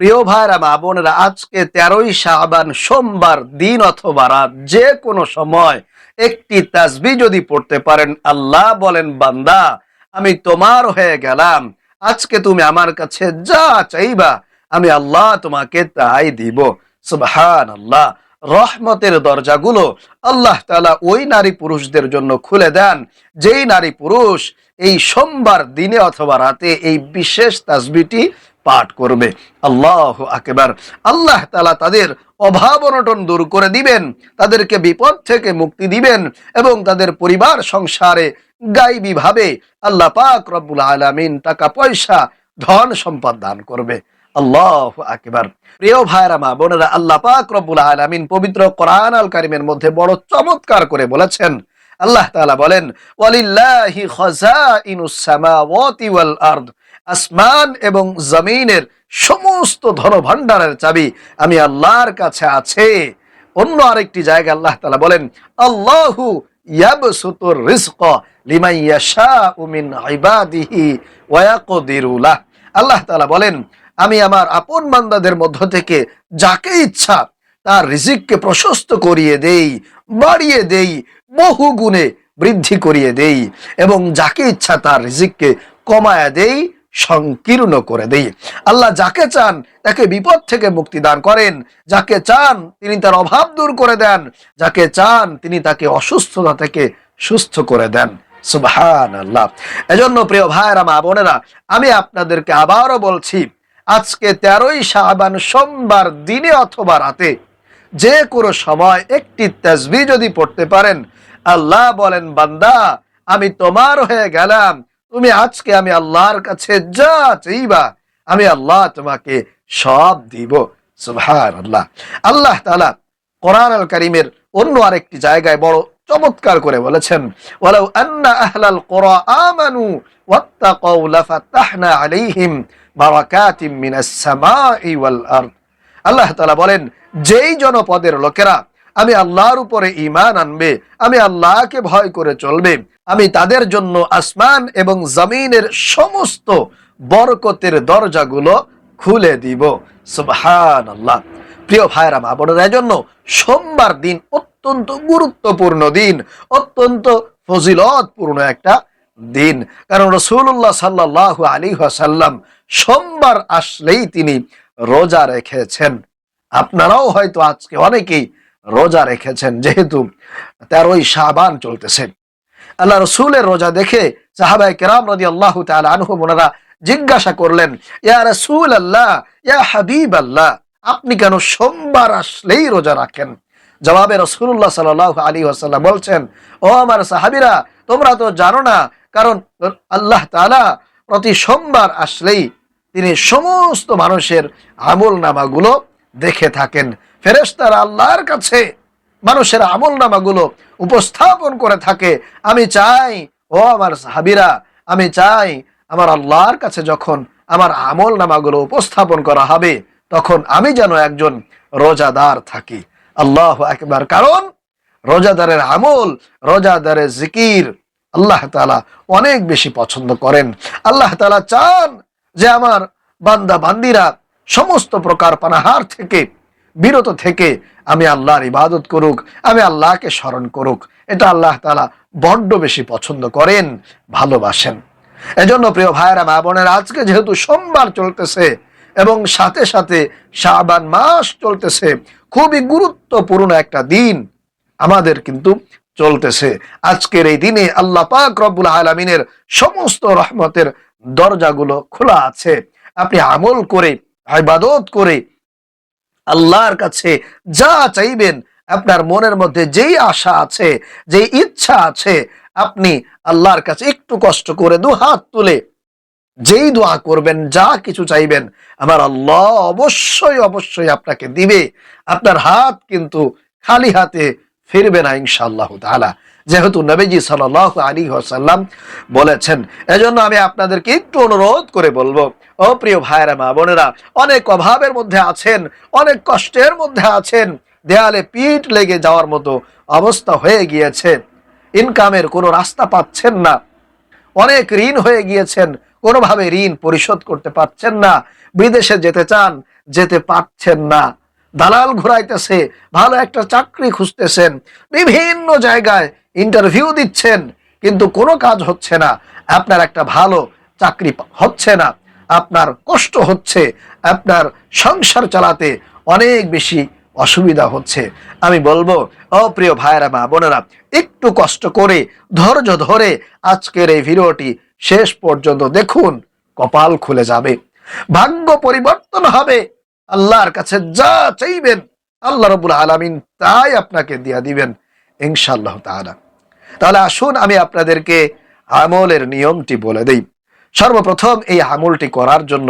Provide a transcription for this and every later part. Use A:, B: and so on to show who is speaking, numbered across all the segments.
A: প্রিয় ভাইরা মা বোনেরা, আজকে 13ই শাবান সোমবার দিন অথবা রাত যে কোনো সময় একটি তাসবিহ যদি পড়তে পারেন, আল্লাহ বলেন বান্দা আমি তোমার হয়ে গেলাম, আজকে তুমি আমার কাছে যা চাইবা আমি আল্লাহ তোমাকে তাই দিব। সুবহানাল্লাহ। রহমতের দরজাগুলো আল্লাহ তাআলা ওই নারী পুরুষদের জন্য খুলে দেন যেই নারী পুরুষ এই সোমবার দিনে অথবা রাতে এই বিশেষ তাসবিহটি পাঠ করবে। আল্লাহু আকবার। আল্লাহ তাআলা তাদের অভাব অনটন দূর করে দিবেন, তাদেরকে বিপদ থেকে মুক্তি দিবেন এবং তাদের পরিবার সংসারে গায়বী ভাবে আল্লাহ পাক রব্বুল আলামিন টাকা পয়সা ধন সম্পদ দান করবে। আল্লাহু আকবার। প্রিয় ভাইরা মা বোনেরা, আল্লাহ পাক রব্বুল আলামিন পবিত্র কোরআন আল কারীমের মধ্যে বড় চমৎকার করে বলেছেন। আল্লাহ তাআলা বলেন, ওয়ালিল্লাহি খাযাইনুস সামাওয়াতি ওয়াল আরদ, আসমান এবং জমিনের সমস্ত ধনভাণ্ডারের চাবি আমি আল্লাহর কাছে আছে। অন্য আরেকটি জায়গায় আল্লাহ তাআলা বলেন, আল্লাহু ইয়াবসুতুর রিজকা লিমান ইয়াশাউ মিন ইবাদিহি ওয়া ইয়াকদিরু লাহ। আল্লাহ তাআলা বলেন, আমি আমার আপন বান্দাদের মধ্য থেকে যাকে ইচ্ছা তার রিজিককে প্রশস্ত করিয়ে দেই, বাড়িয়ে দেই, বহু গুণে বৃদ্ধি করিয়ে দেই এবং যাকে ইচ্ছা তার রিজিককে কমায়া দেই, সংকীর্ণ করে দেই। আল্লাহ যাকে চান তাকে বিপদ থেকে মুক্তি দান করেন, যাকে চান তিনি তার অভাব দূর করে দেন, যাকে চান তিনি তাকে অসুস্থতা থেকে সুস্থ করে দেন। সুবহানাল্লাহ। এজন্য প্রিয় ভাইরা মা বোনেরা, আমি আপনাদেরকে আবারও বলছি, আজকে 13ই শাবান সোমবার দিনে অথবা রাতে যে কোনো সময় একটি তাসবিহ যদি পড়তে পারেন, আল্লাহ বলেন বান্দা আমি তোমার হয়ে গেলাম, তুমি আজকে আমি আল্লাহর কাছে যা চাইবা আমি আল্লাহ তোমাকে সব দিব। সুবহানাল্লাহ। আল্লাহ তাআলা কোরআন আল কারীমের অন্য আরেকটি জায়গায় বড় চমৎকার করে বলেছেন, ওয়ালাউ আন্না আহলাল কুরা আমানু ওয়াত্তাকাউ লাফাতাহনা আলাইহিম বারাকাতিম মিনাস সামাই ওয়াল আরদ। আল্লাহ তাআলা বলেন, যেই জনপদের লোকেরা আমি আল্লাহর উপরে ঈমান আনবে, আমি আল্লাহকে ভয় করে চলবে, আমি তাদের জন্য আসমান এবং জমিনের সমস্ত বরকতের দরজাগুলো খুলে দিব। সুবহানাল্লাহ। প্রিয় ভাইরা মা বোনেরা, এজন্য সোমবার দিন অত্যন্ত গুরুত্বপূর্ণ দিন, অত্যন্ত ফজিলতপূর্ণ একটা দিন। কারণ রাসূলুল্লাহ সাল্লাল্লাহু আলাইহি ওয়াসাল্লাম সোমবার আসলেই তিনি রোজা রেখেছেন। আপনারাও হয়তো আজকে অনেকেই রোজা রেখেছেন, যেহেতু 13ই শাবান চলতেছে। আল্লাহ রসুলের রোজা দেখে সাহাবায়ে কেরাম রাদিয়াল্লাহু তাআলা আনহুম ওনারা জিজ্ঞাসা করলেন, ইয়া রাসূলুল্লাহ, ইয়া হাবিবাল্লাহ, আপনি কেন সোমবার আসলেই রোজা রাখেন? জবাবে রাসূলুল্লাহ সাল্লাল্লাহু আলাইহি ওয়াসাল্লাম বলছেন, ও আমার সাহাবীরা, তোমরা তো জানো না, কারণ আল্লাহ তাআলা প্রতি সোমবার আসলেই তিনি সমস্ত মানুষের আমল নামাগুলো দেখে থাকেন। ফেরেশতারা আল্লাহর কাছে মানুষের আমল নামাগুলো উপস্থাপন করে থাকে। আমি চাই, ও আমার সাহাবীরা, আমি চাই আমার আল্লাহর কাছে যখন আমার আমল নামাগুলো উপস্থাপন করা হবে তখন আমি যেন একজন রোজাদার থাকি। আল্লাহু আকবার। কারণ রোজাদারের আমল, রোজাদারের জিকির আল্লাহ তাআলা অনেক বেশি পছন্দ করেন। আল্লাহ তাআলা চান যে আমার বান্দা বান্দিরা সমস্ত প্রকার পানাহার থেকে বিরত থেকে আমি আল্লাহর ইবাদত করুক, আমি আল্লাহকে স্মরণ করুক। এটা আল্লাহ তাআলা বড্ড বেশি পছন্দ করেন, ভালোবাসেন। এজন্য প্রিয় ভাইরা মা বোনেরা, আজকে যেহেতু সোমবার চলতেছে এবং সাথে সাথে শাবান মাস চলতেছে, খুবই গুরুত্বপূর্ণ একটা দিন আমাদের কিন্তু চলতেছে। আজকের এই দিনে আল্লাহ পাক রব্বুল আলামিনের সমস্ত রহমতের দরজাগুলো খোলা আছে। আপনি আমল করে, ইবাদত করে আল্লাহর কাছে যা চাইবেন, আপনার মনের মধ্যে যেই আশা আছে, যেই ইচ্ছা আছে, আপনি আল্লাহর কাছে একটু কষ্ট করে দুহাত তুলে যেই দোয়া করবেন, যা কিছু চাইবেন, আমার আল্লাহ অবশ্যই অবশ্যই আপনাকে দিবে। আপনার হাত কিন্তু খালি হাতে ফিরবে না ইনশাআল্লাহ তাআলা, যেহেতু নবীজি সাল্লাল্লাহু আলাইহি ওয়াসাল্লাম বলেছেন। এজন্য আমি আপনাদেরকে একটু অনুরোধ করে বলবো, ও প্রিয় ভাইরা মা বোনেরা, অনেক অভাবের মধ্যে আছেন, অনেক কষ্টের মধ্যে আছেন, দেয়ালে পিঠ লেগে যাওয়ার মতো অবস্থা হয়ে গিয়েছে, ইনকামের কোনো রাস্তা পাচ্ছেন না, অনেক ঋণ হয়ে গিয়েছেন, কোনোভাবে ঋণ পরিশোধ করতে পারছেন না, বিদেশে যেতে চান, যেতে পারছেন না, দালাল ঘুরাইতেছে, ভালো একটা চাকরি খুঁজতেছেন, বিভিন্ন জায়গায় ইন্টারভিউ দিচ্ছেন, কিন্তু কোনো কাজ হচ্ছে না, আপনার একটা ভালো চাকরি হচ্ছে না, আপনার কষ্ট হচ্ছে, আপনার সংসার চালাতে অনেক বেশি অসুবিধা হচ্ছে, আমি বলবো প্রিয় ভাইয়েরা মা বোনেরা, একটু কষ্ট করে ধৈর্য ধরে আজকের এই ভিডিওটি শেষ পর্যন্ত দেখুন, কপাল খুলে যাবে, ভাগ্য পরিবর্তন হবে, আল্লাহর কাছে যা চাইবেন আল্লাহ রাব্বুল আলামিন তাই আপনাকে দিয়া দিবেন ইনশাআল্লাহ তাআলা। তাহলে আসুন আমি আপনাদেরকে আমলের নিয়মটি বলে দেই। সর্বপ্রথম এই আমলটি করার জন্য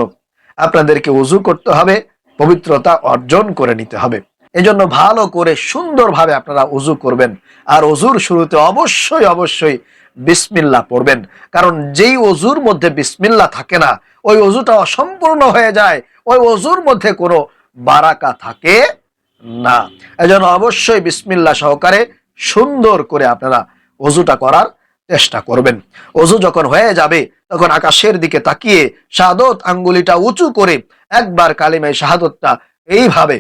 A: আপনাদেরকে ওযু করতে হবে, পবিত্রতা অর্জন করে নিতে হবে। এজন্য ভালো করে সুন্দরভাবে আপনারা ওযু করবেন, আর ওযুর শুরুতে অবশ্যই অবশ্যই বিসমিল্লাহ পড়বেন, কারণ যেই ওযুর মধ্যে বিসমিল্লাহ থাকে না ওই ওযুটা অসম্পূর্ণ হয়ে যায়, ওই ওযুর মধ্যে কোনো বারাকা থাকে না। এজন্য অবশ্যই বিসমিল্লাহ সহকারে সুন্দর করে আপনারা ওযুটা করার চেষ্টা করবেন। ওযু যখন হয়ে যাবে তখন আকাশের দিকে তাকিয়ে শাহাদত আঙ্গুলিটা উঁচু করে একবার কালিমায়ে শাহাদতটা এইভাবে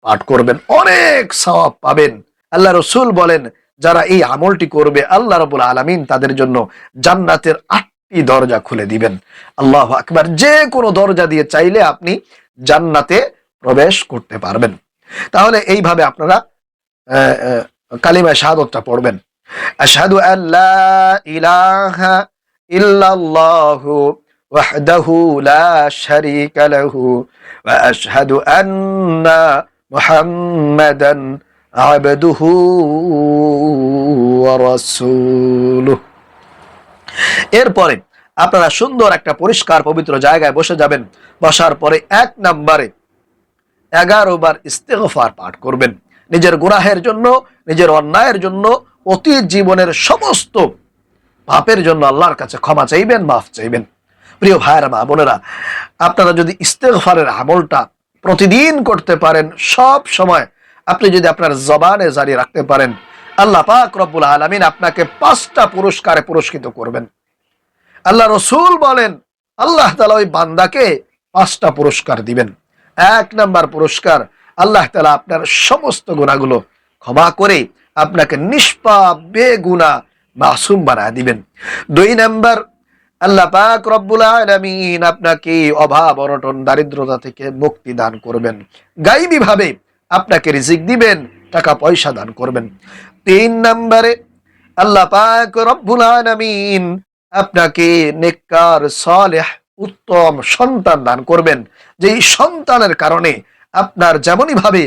A: পাঠ করবেন, অনেক সওয়াব পাবেন। আল্লাহ রাসূল বলেন, যারা এই আমলটি করবে আল্লাহ রাব্বুল আলামিন তাদের জন্য জান্নাতের 8টি দরজা খুলে দিবেন। আল্লাহু আকবার। যে কোনো দরজা দিয়ে চাইলে আপনি জান্নাতে প্রবেশ করতে পারবেন। তাহলে এইভাবে আপনারা কালিমায়ে শাহাদাতটা পড়বেন। আশহাদু আল্লা ইলাহা ইল্লাল্লাহু ওয়াহদাহু লা শারীকা লাহু ওয়া আশহাদু আন্না মুহাম্মাদান আবদুহু ওয়া রাসূলুহু। এরপরে আপনারা সুন্দর একটা পরিষ্কার পবিত্র জায়গায় বসে যাবেন। বসার পরে 1 নম্বরে 11 বার ইস্তেগফার পাঠ করবেন। নিজের গুনাহের জন্য, নিজের অন্যায়ের জন্য, অতীত জীবনের সমস্ত পাপের জন্য আল্লাহর কাছে ক্ষমা চাইবেন, মাফ চাইবেন। প্রিয় ভাইয়েরা মা বোনেরা, আপনারা যদি ইস্তেগফারের আমলটা প্রতিদিন করতে পারেন, সব সময় আপনি যদি আপনার জবানে জারি রাখতে পারেন, আল্লাহ পাক রব্বুল আলামিন আপনাকে 5টা পুরস্কারে পুরস্কৃত করবেন। আল্লাহ রাসূল বলেন, আল্লাহ তাআলা ওই বান্দাকে 5টা পুরস্কার দিবেন। 1 নাম্বার পুরস্কার, আল্লাহ তাআলা আপনার সমস্ত গুনাহগুলো ক্ষমা করে আপনাকে নিষ্পাপ বেগুনাহ মাসুম বানায় দিবেন। 2 নাম্বার, আল্লাহ পাক রব্বুল আলামিন আপনাকে অভাব অনটন দারিদ্রতা থেকে মুক্তি দান করবেন, গায়বী ভাবে আপনাকে রিজিক দিবেন, টাকা পয়সা দান করবেন। 3 নম্বরে, আল্লাহ পাক রব্বুল আলামিন আপনাকে নেককার সালেহ উত্তম সন্তান দান করবেন, যেই সন্তানের কারণে আপনার যেমনই ভাবে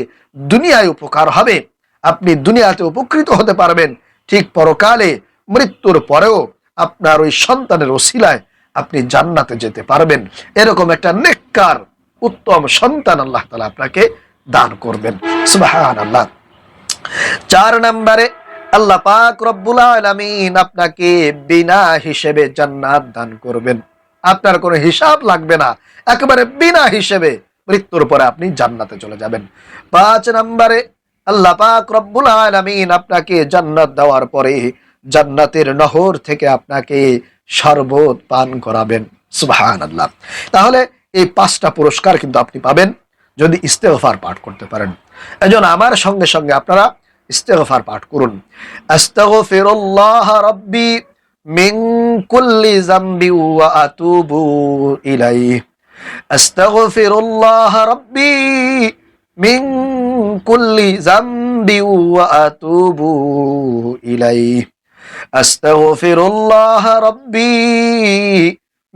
A: দুনিয়ায় উপকার হবে, আপনি দুনিয়াতে উপকৃত হতে পারবেন, ঠিক পরকালে মৃত্যুর পরেও আপনার ওই সন্তানের ওসিলায় আপনি জান্নাতে যেতে পারবেন। এরকম একটা নেককার উত্তম সন্তান আল্লাহ তাআলা আপনাকে দান করবেন। সুবহানাল্লাহ। 4 নম্বরে, আল্লাহ পাক রব্বুল আলামিন আপনাকে বিনা হিসেবে জান্নাত দান করবেন। আপনার কোনো হিসাব লাগবে না, একেবারে বিনা হিসেবে মৃত্যুর পরে আপনি জান্নাতে চলে যাবেন। 5 নম্বরে, আল্লাহ পাক রব্বুল আলামিন আপনাকে জান্নাত দেওয়ার পরে জান্নাতের নহর থেকে আপনাকে শরবত পান করাবেন। সুবহানাল্লাহ। তাহলে এই 5টা পুরস্কার কিন্তু আপনি পাবেন যদি ইস্তেগফার পাঠ করতে পারেন। এজন্য আমার সঙ্গে সঙ্গে আপনারা ইস্তেগফার পাঠ করুন। আস্তাগফিরুল্লাহ রাব্বি মিন কুল্লি যামবি ওয়া আতুবু ইলাইহি। আস্তাগফিরুল্লাহ রাব্বি মিন কুল্লি যামবি ওয়া আতুবু ইলাইহি। আস্তাগফিরুল্লাহ রাব্বি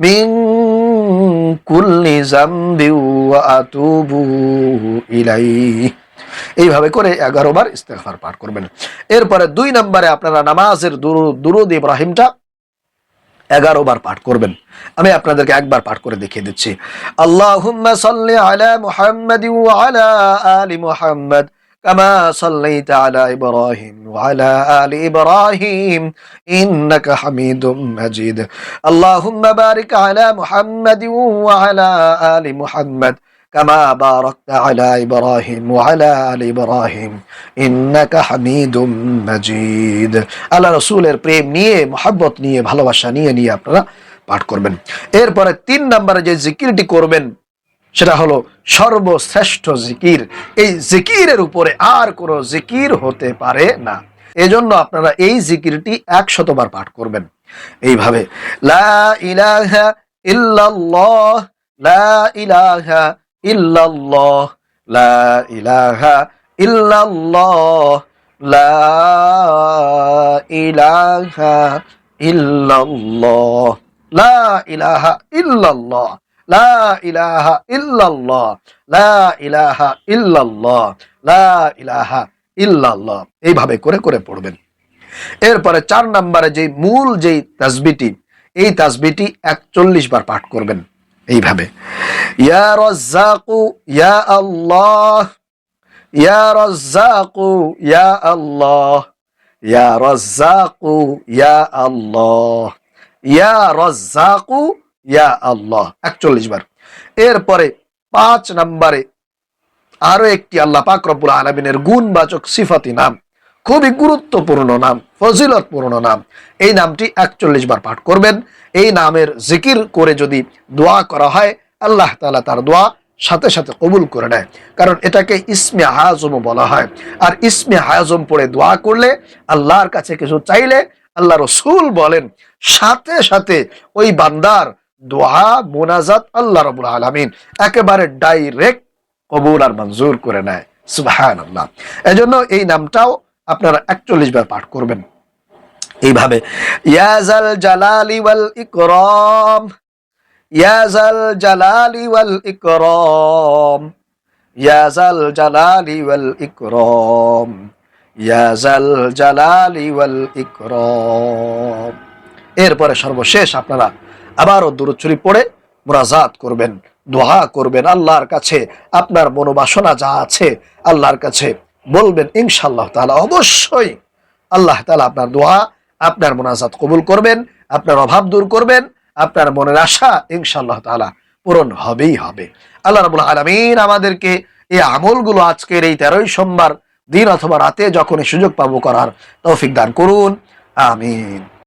A: মিন কুল্লি যামবি ওয়া আতুবু ইলাইহি। এইভাবে করে 11 বার ইস্তেগফার পাঠ করবেন। এরপরে 2 নম্বরে আপনারা নামাজের দুরূদ ইব্রাহিমটা 11 বার পাঠ করবেন। আমি আপনাদেরকে একবার পাঠ করে দেখিয়ে দিচ্ছি। আল্লাহুম্মা সাল্লি আলা মুহাম্মাদিন ওয়া আলা আলি মুহাম্মাদ কামা সাল্লাইতা আলা ইব্রাহিম ওয়া আলা আলি ইব্রাহিম ইন্নাকা হামিদুম মাজিদ। আল্লাহুম্মা বারিক আলা মুহাম্মাদিন ওয়া আলা আলি মুহাম্মাদ কামা বারাকতা আলা ইব্রাহিম ওয়া আলা আলি ইব্রাহিম ইন্নাকা হামিদুম মাজিদ। আল্লাহ রাসূলের প্রেম নিয়ে, মহব্বত নিয়ে, ভালোবাসা নিয়ে আপনারা পাঠ করবেন। এরপরে 3 নম্বরে যে জিকিরটি করবেন সেটা হলো সর্বশ্রেষ্ঠ জিকির। এই জিকিরের উপরে আর কোনো জিকির হতে পারে না। এজন্য আপনারা এই জিকিরটি 100 বার পাঠ করবেন এইভাবে, লা ইলাহা ইল্লাল্লাহ, লা ইলাহা ইল্লাল্লাহ, লা ইলাহা ইল্লাল্লাহ, লা ইলাহা ইল্লাল্লাহ, লা ইলাহা ইল্লাল্লাহ, লা ইলাহা ইল্লাল্লাহ, লা ইলাহা ইল্লাল্লাহ, লা ইলাহা ইল্লাল্লাহ, এইভাবে করে করে পড়বেন। এরপরে 4 নম্বরে যে মূল যেই তাসবিহটি, এই তাসবিহটি 41 বার পাঠ করবেন এইভাবে, ইয়া রাজ্জাকু ইয়া আল্লাহ, ইয়া রাজ্জাকু ইয়া আল্লাহ, ইয়া রাজ্জাকু ইয়া আল্লাহ, ইয়া রাজ্জাকু ইয়া আল্লাহ, 41 বার। এরপরে 5 নম্বরে আরো একটি আল্লাহ পাক রব্বুল আলামিনের গুণবাচক সিফাতি নাম, খুবই গুরুত্বপূর্ণ নাম, ফজিলতপূর্ণ নাম। এই নামটি 41 বার পাঠ করবেন। এই নামের জিকির করে যদি দোয়া করা হয়, আল্লাহ তাআলা তার দোয়া সাথে সাথে কবুল করে নেয়, কারণ এটাকে ইসমে আজম বলা হয়। আর ইসমে আজম পড়ে দোয়া করলে, আল্লাহর কাছে কিছু চাইলে, আল্লাহ রসুল বলেন সাথে সাথে ওই বান্দার দোয়া মোনাজাত আল্লাহ রাব্বুল আলামিন একেবারে ডাইরেক্ট কবুল আর মঞ্জুর করে নেয়। সুবহানাল্লাহ। এজন্য এই নামটাও আপনারা 41 বার পাঠ করবেন এইভাবে, ইয়া জাল জালালি ওয়াল ইকরাম, ইয়া জাল জালালি ওয়াল ইকরাম, ইয়া জাল জালালি ওয়াল ইকরাম, ইয়া জাল জালালি ওয়াল ইকরাম। এরপরে সর্বশেষ আপনারা আবারও দুরূদ শরীফ পড়ে মুনাজাত করবেন, দোয়া করবেন আল্লাহর কাছে। আপনার মনোবাসনা যা আছে আল্লাহর কাছে বলবেন, ইনশাআল্লাহ তাআলা অবশ্যই আল্লাহ তাআলা আপনার দোয়া, আপনার মুনাজাত কবুল করবেন, আপনার অভাব দূর করবেন, আপনার মনের আশা ইনশাআল্লাহ তাআলা পূরণ হবেই হবে। আল্লাহ রাব্বুল আলামিন আমাদেরকে এই আমলগুলো আজকের এই 13ই সোমবার দিন অথবা রাতে যখনই সুযোগ পাবো করার তৌফিক দান করুন। আমিন।